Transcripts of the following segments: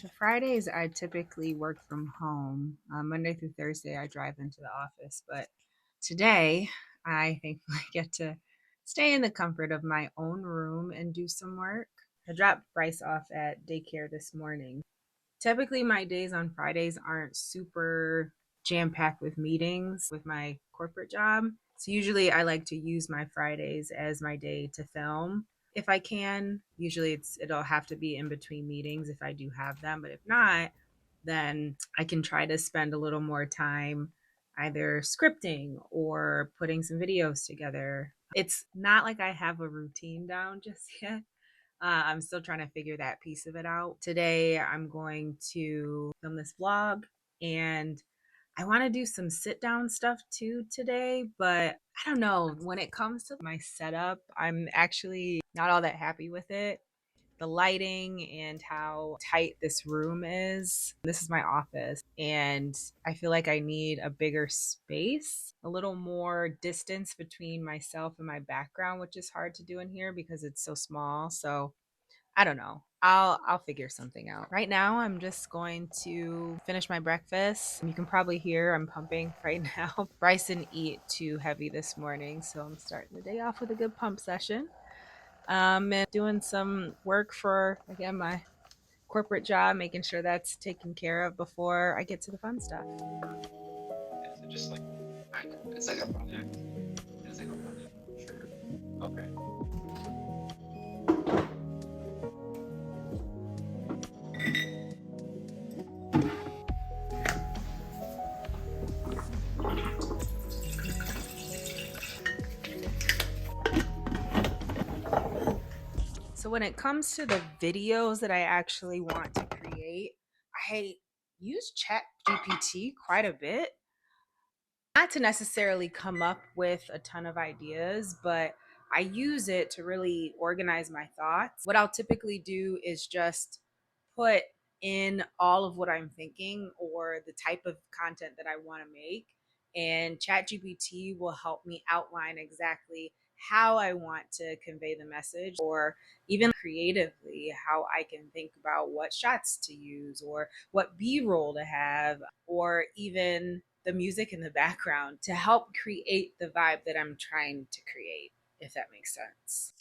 Fridays, I typically work from home. Monday through Thursday, I drive into the office. But today, I thankfully get to stay in the comfort of my own room and do some work. I dropped Bryce off at daycare this morning. Typically, my days on Fridays aren't super jam packed with meetings with my corporate job. So, usually, I like to use my Fridays as my day to film if I can. Usually it'll have to be in between meetings if I do have them, but if not, then I can try to spend a little more time either scripting or putting some videos together. It's not like I have a routine down just yet. I'm still trying to figure that piece of it out. Today, I'm going to film this vlog and I want to do some sit down stuff too today, but I don't know. When it comes to my setup, I'm actually not all that happy with it. The lighting and how tight this room is. This is my office, and I feel like I need a bigger space, a little more distance between myself and my background, which is hard to do in here because it's so small. So I don't know. I'll figure something out. Right now I'm just going to finish my breakfast. You can probably hear I'm pumping right now. Bryce didn't eat too heavy this morning, so I'm starting the day off with a good pump session. And doing some work for again my corporate job, making sure that's taken care of before I get to the fun stuff. Is it just like it's like a project? It's like a project. Sure. Okay. So when it comes to the videos that I actually want to create, I use Chat GPT quite a bit. Not to necessarily come up with a ton of ideas, but I use it to really organize my thoughts. What I'll typically do is just put in all of what I'm thinking or the type of content that I want to make. And ChatGPT will help me outline exactly how I want to convey the message, or even creatively, how I can think about what shots to use or what B roll to have, or even the music in the background to help create the vibe that I'm trying to create, if that makes sense.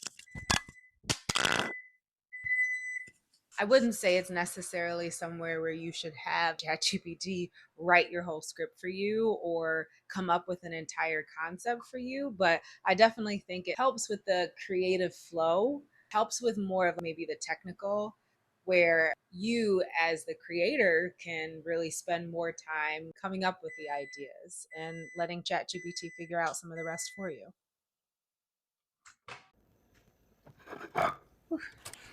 I wouldn't say it's necessarily somewhere where you should have ChatGPT write your whole script for you or come up with an entire concept for you, but I definitely think it helps with the creative flow, helps with more of maybe the technical, where you as the creator can really spend more time coming up with the ideas and letting ChatGPT figure out some of the rest for you.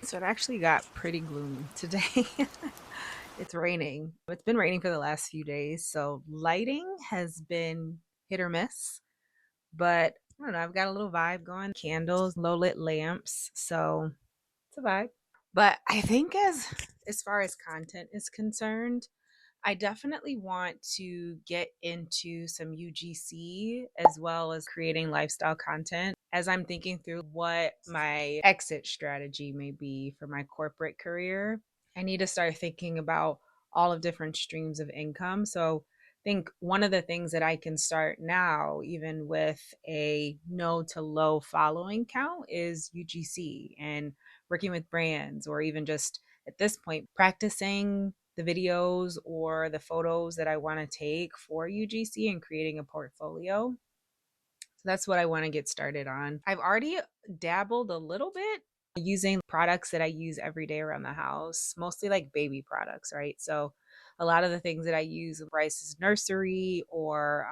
So it actually got pretty gloomy today. It's raining. It's been raining for the last few days, so lighting has been hit or miss. But I don't know, I've got a little vibe going. Candles, low lit lamps, so it's a vibe. But I think as far as content is concerned, I definitely want to get into some UGC as well as creating lifestyle content as I'm thinking through what my exit strategy may be for my corporate career. I need to start thinking about all of different streams of income. So I think one of the things that I can start now, even with a no to low following count, is UGC and working with brands, or even just at this point, practicing the videos or the photos that I want to take for UGC and creating a portfolio. So that's what I want to get started on. I've already dabbled a little bit using products that I use every day around the house, mostly like baby products, right? So a lot of the things that I use with Bryce's nursery, or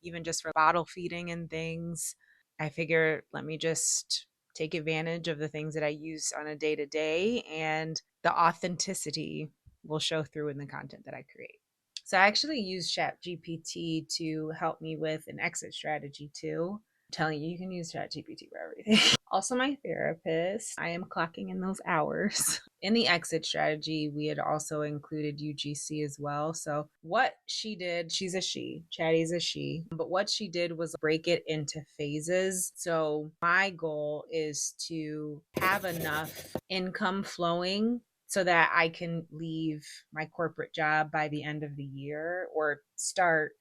even just for bottle feeding and things, I figure let me just take advantage of the things that I use on a day to day, and the authenticity will show through in the content that I create. So I actually use Chat GPT to help me with an exit strategy too. I'm telling you, you can use Chat GPT for everything. Also, my therapist, I am clocking in those hours. In the exit strategy, we had also included UGC as well. So what she did, she's a she, Chatty's a she, but what she did was break it into phases. So my goal is to have enough income flowing so that I can leave my corporate job by the end of the year or start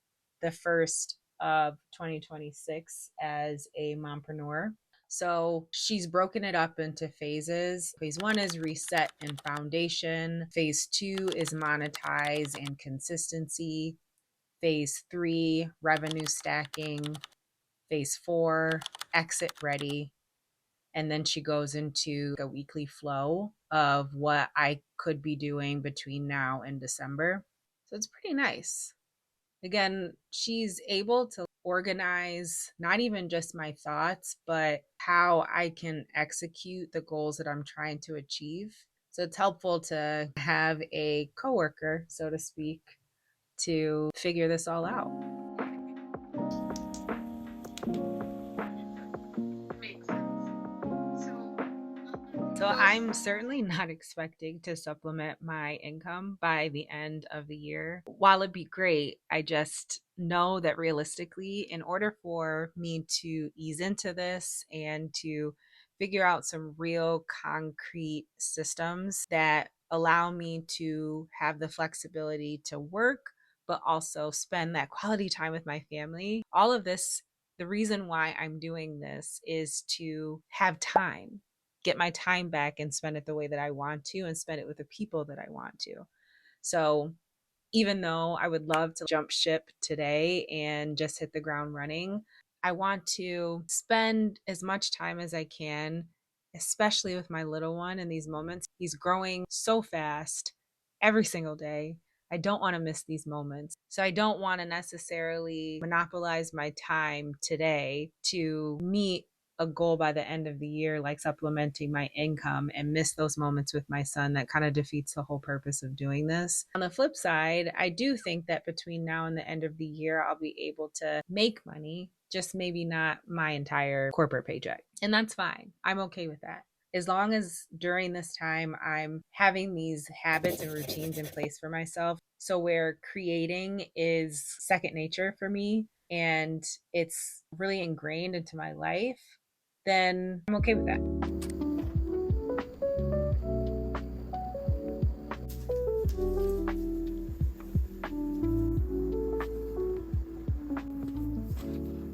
the first of 2026 as a mompreneur. So she's broken it up into phases. Phase one is reset and foundation. Phase two is monetize and consistency. Phase three, revenue stacking. Phase four, exit ready. And then she goes into a weekly flow of what I could be doing between now and December. So it's pretty nice. Again, she's able to organize not even just my thoughts, but how I can execute the goals that I'm trying to achieve. So it's helpful to have a coworker, so to speak, to figure this all out. That makes sense. So, So those, I'm certainly not expecting to supplement my income by the end of the year. While it'd be great, I just know that realistically, in order for me to ease into this and to figure out some real concrete systems that allow me to have the flexibility to work, but also spend that quality time with my family, all of this, the reason why I'm doing this is to have time, get my time back and spend it the way that I want to and spend it with the people that I want to. So even though I would love to jump ship today and just hit the ground running, I want to spend as much time as I can, especially with my little one in these moments. He's growing so fast every single day. I don't want to miss these moments. So I don't want to necessarily monopolize my time today to meet a goal by the end of the year, like supplementing my income, and miss those moments with my son. That kind of defeats the whole purpose of doing this. On the flip side, I do think that between now and the end of the year, I'll be able to make money, just maybe not my entire corporate paycheck. And that's fine. I'm okay with that. As long as during this time I'm having these habits and routines in place for myself. So, where creating is second nature for me and it's really ingrained into my life, then I'm okay with that.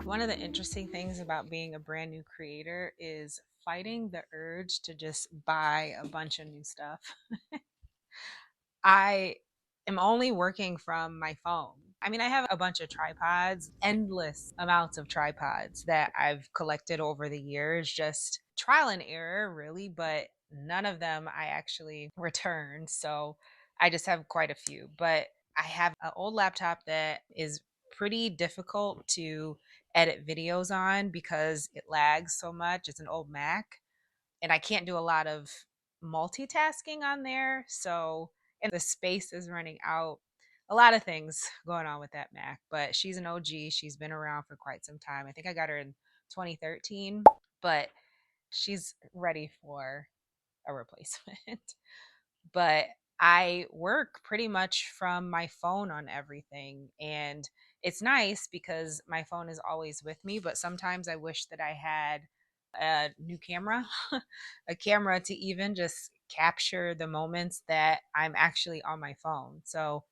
One of the interesting things about being a brand new creator is fighting the urge to just buy a bunch of new stuff. I am only working from my phone. I mean, I have a bunch of tripods, endless amounts of tripods that I've collected over the years, just trial and error, really, but none of them I actually returned. So I just have quite a few. But I have an old laptop that is pretty difficult to edit videos on because it lags so much. It's an old Mac and I can't do a lot of multitasking on there. So, and the space is running out. A lot of things going on with that Mac, but she's an OG. She's been around for quite some time. I think I got her in 2013, but she's ready for a replacement. But I work pretty much from my phone on everything. And it's nice because my phone is always with me, but sometimes I wish that I had a new camera, a camera to even just capture the moments that I'm actually on my phone. So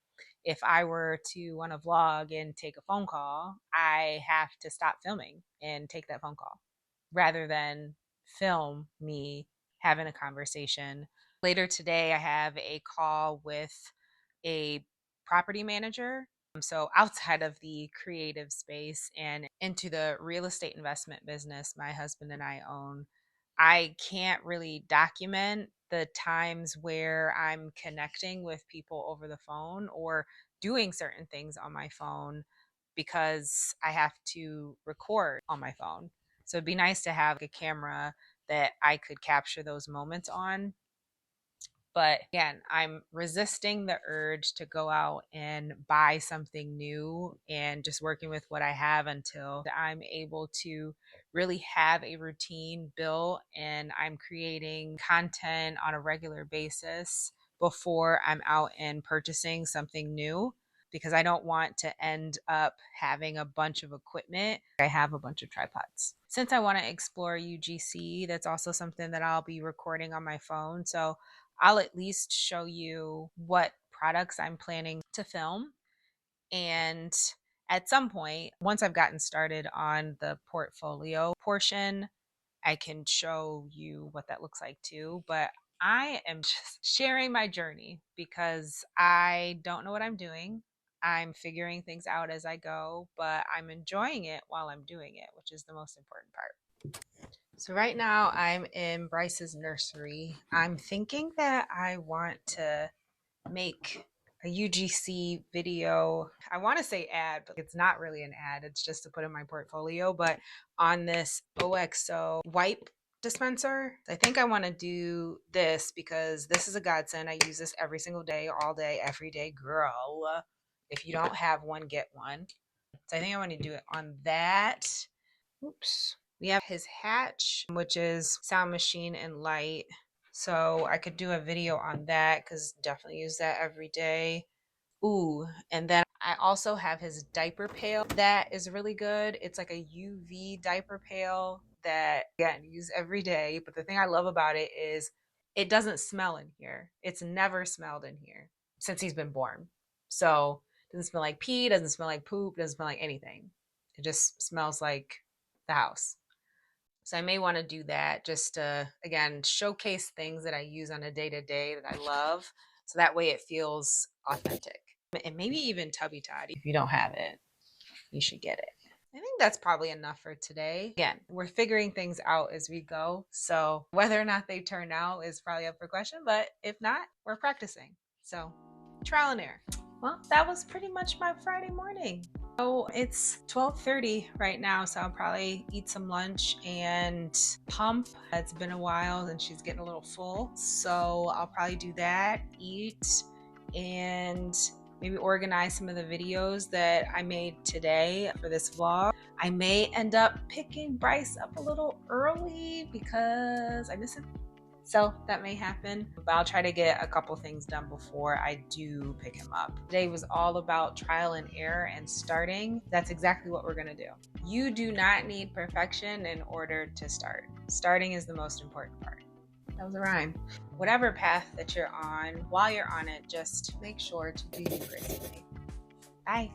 if I were to want to vlog and take a phone call, I have to stop filming and take that phone call rather than film me having a conversation. Later today, I have a call with a property manager. So, outside of the creative space and into the real estate investment business my husband and I own, I can't really document the times where I'm connecting with people over the phone or doing certain things on my phone because I have to record on my phone. So it'd be nice to have a camera that I could capture those moments on. But again, I'm resisting the urge to go out and buy something new and just working with what I have until I'm able to really have a routine built and I'm creating content on a regular basis before I'm out and purchasing something new, because I don't want to end up having a bunch of equipment. I have a bunch of tripods. Since I want to explore UGC, that's also something that I'll be recording on my phone. So I'll at least show you what products I'm planning to film. And at some point, once I've gotten started on the portfolio portion, I can show you what that looks like too. But I am just sharing my journey because I don't know what I'm doing. I'm figuring things out as I go, but I'm enjoying it while I'm doing it, which is the most important part. So right now I'm in Bryce's nursery. I'm thinking that I want to make a UGC video. I want to say ad, but it's not really an ad. It's just to put in my portfolio. But on this OXO wipe dispenser, I think I want to do this because this is a godsend. I use this every single day, all day, every day. Girl, if you don't have one, get one. So I think I want to do it on that. Oops. We have his hatch, which is sound machine and light. So I could do a video on that because definitely use that every day. Ooh, and then I also have his diaper pail that is really good. It's like a UV diaper pail that, again, use every day. But the thing I love about it is it doesn't smell in here. It's never smelled in here since he's been born. So it doesn't smell like pee, doesn't smell like poop, doesn't smell like anything. It just smells like the house. So I may want to do that just to, again, showcase things that I use on a day to day that I love. So that way it feels authentic. And maybe even Tubby Toddy. If you don't have it, you should get it. I think that's probably enough for today. Again, we're figuring things out as we go. So whether or not they turn out is probably up for question. But if not, we're practicing. So trial and error. Well, that was pretty much my Friday morning. Oh, it's 12:30 right now, so I'll probably eat some lunch and pump. It's been a while and she's getting a little full, so I'll probably do that, eat, and maybe organize some of the videos that I made today for this vlog. I may end up picking Bryce up a little early because I miss him. So that may happen, but I'll try to get a couple things done before I do pick him up. Today was all about trial and error and starting. That's exactly what we're gonna do. You do not need perfection in order to start. Starting is the most important part. That was a rhyme. Whatever path that you're on, while you're on it, just make sure to do you gracefully. Bye.